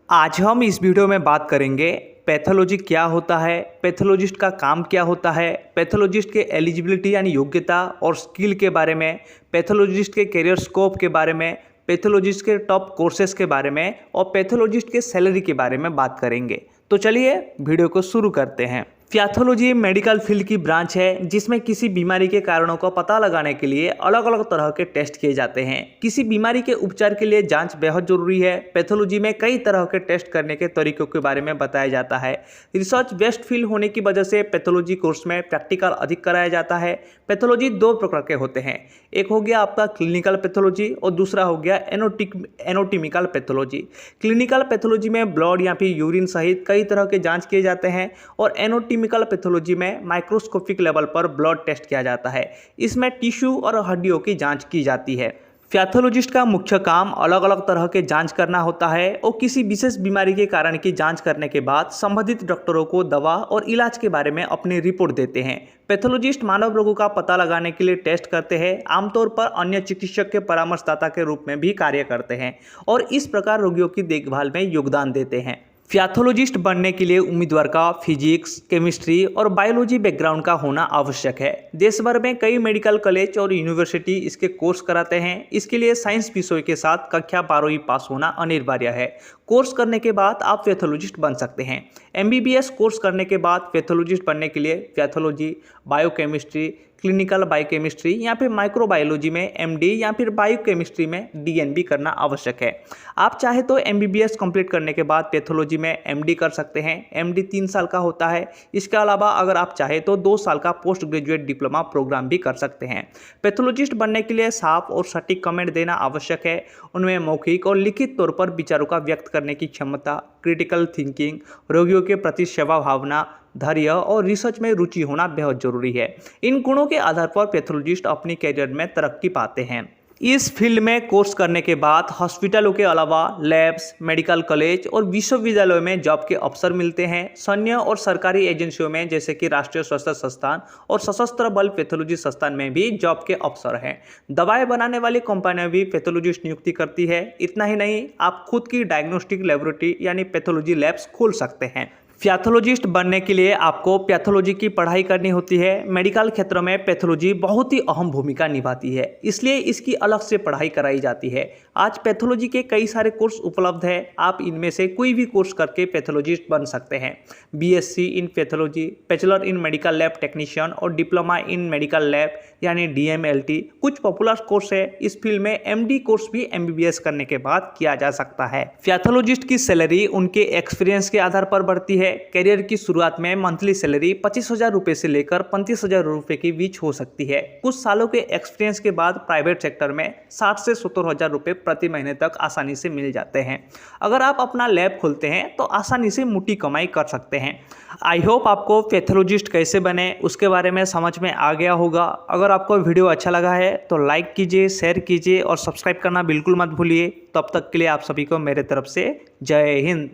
आज हम इस वीडियो में बात करेंगे पैथोलॉजी क्या होता है, पैथोलॉजिस्ट का काम क्या होता है, पैथोलॉजिस्ट के एलिजिबिलिटी यानी योग्यता और स्किल के बारे में, पैथोलॉजिस्ट के करियर स्कोप के बारे में, पैथोलॉजिस्ट के टॉप कोर्सेज के बारे में और पैथोलॉजिस्ट के सैलरी के बारे में बात करेंगे। तो चलिए वीडियो को शुरू करते हैं। पैथोलॉजी मेडिकल फील्ड की ब्रांच है जिसमें किसी बीमारी के कारणों का पता लगाने के लिए अलग अलग तरह के टेस्ट किए जाते हैं। किसी बीमारी के उपचार के लिए जांच बेहद जरूरी है। पैथोलॉजी में कई तरह के टेस्ट करने के तरीकों के बारे में बताया जाता है। रिसर्च बेस्ड फील्ड होने की वजह से पैथोलॉजी कोर्स में प्रैक्टिकल अधिक कराया जाता है। पैथोलॉजी दो प्रकार के होते हैं, एक हो गया आपका क्लिनिकल पैथोलॉजी और दूसरा हो गया एनाटॉमिकल पैथोलॉजी। क्लिनिकल पैथोलॉजी में ब्लड या फिर यूरिन सहित कई तरह के जांच किए जाते हैं और एनाटॉमिकल पैथोलॉजी में माइक्रोस्कोपिक लेवल पर ब्लड टेस्ट किया जाता है। इसमें टिश्यू और हड्डियों की जांच की जाती है। पैथोलॉजिस्ट का मुख्य काम अलग अलग तरह के जांच करना होता है और किसी विशेष बीमारी के कारण की जांच करने के बाद संबंधित डॉक्टरों को दवा और इलाज के बारे में अपनी रिपोर्ट देते हैं। पैथोलॉजिस्ट मानव रोगों का पता लगाने के लिए टेस्ट करते हैं, आमतौर पर अन्य चिकित्सक के परामर्शदाता के रूप में भी कार्य करते हैं और इस प्रकार रोगियों की देखभाल में योगदान देते हैं। पैथोलॉजिस्ट बनने के लिए उम्मीदवार का फिजिक्स, केमिस्ट्री और बायोलॉजी बैकग्राउंड का होना आवश्यक है। देश भर में कई मेडिकल कॉलेज और यूनिवर्सिटी इसके कोर्स कराते हैं। इसके लिए साइंस विषय के साथ कक्षा 12वीं पास होना अनिवार्य है। कोर्स करने के बाद आप पैथोलॉजिस्ट बन सकते हैं। MBBS कोर्स करने के बाद पैथोलॉजिस्ट बनने के लिए पैथोलॉजी, बायोकेमिस्ट्री, क्लिनिकल बायोकेमिस्ट्री या फिर माइक्रोबायोलॉजी में MD या फिर बायोकेमिस्ट्री में DNB करना आवश्यक है। आप चाहे तो MBBS कंप्लीट करने के बाद पैथोलॉजी में MD कर सकते हैं। MD 3 साल का होता है। इसके अलावा अगर आप चाहे तो 2 साल का पोस्ट ग्रेजुएट डिप्लोमा प्रोग्राम भी कर सकते हैं। पैथोलॉजिस्ट बनने के लिए साफ और सटीक कमेंट देना आवश्यक है। उनमें मौखिक और लिखित तौर पर विचारों का व्यक्त करने की क्षमता, क्रिटिकल थिंकिंग, रोगियों के प्रति सेवा भावना, धैर्य और रिसर्च में रुचि होना बेहद जरूरी है। इन गुणों के आधार पर पैथोलॉजिस्ट अपनी कैरियर में तरक्की पाते हैं। इस फील्ड में कोर्स करने के बाद हॉस्पिटलों के अलावा लैब्स, मेडिकल कॉलेज और विश्वविद्यालयों में जॉब के अवसर मिलते हैं। सैन्य और सरकारी एजेंसियों में जैसे कि राष्ट्रीय स्वास्थ्य संस्थान और सशस्त्र बल पैथोलॉजी संस्थान में भी जॉब के अवसर हैं। दवाएं बनाने वाली कंपनियां भी पैथोलॉजिस्ट नियुक्ति करती है। इतना ही नहीं, आप खुद की डायग्नोस्टिक लेबोरेटरी यानी पैथोलॉजी लैब्स खोल सकते हैं। पैथोलॉजिस्ट बनने के लिए आपको पैथोलॉजी की पढ़ाई करनी होती है। मेडिकल क्षेत्र में पैथोलॉजी बहुत ही अहम भूमिका निभाती है, इसलिए इसकी अलग से पढ़ाई कराई जाती है। आज पैथोलॉजी के कई सारे कोर्स उपलब्ध है। आप इनमें से कोई भी कोर्स करके पैथोलॉजिस्ट बन सकते हैं। BSc in pathology, bachelor in medical lab technician और डिप्लोमा इन मेडिकल लैब यानी DMLT कुछ पॉपुलर कोर्स है। इस फील्ड में MD कोर्स भी MBBS करने के बाद किया जा सकता है। पैथोलॉजिस्ट की सैलरी उनके एक्सपीरियंस के आधार पर बढ़ती है। करियर की शुरुआत में मंथली सैलरी 25,000 रुपए से लेकर 35,000 रुपए के बीच हो सकती है। कुछ सालों के एक्सपीरियंस के बाद प्राइवेट सेक्टर में 60 से 70,000 रुपए प्रति महीने तक आसानी से मिल जाते हैं। अगर आप अपना लैब खोलते हैं तो आसानी से मोटी कमाई कर सकते हैं। आई होप आपको पैथोलॉजिस्ट कैसे बने उसके बारे में समझ में आ गया होगा। अगर आपको वीडियो अच्छा लगा है तो लाइक कीजिए, शेयर कीजिए और सब्सक्राइब करना बिल्कुल मत भूलिए। तब तक के लिए आप सभी को मेरे तरफ से जय हिंद।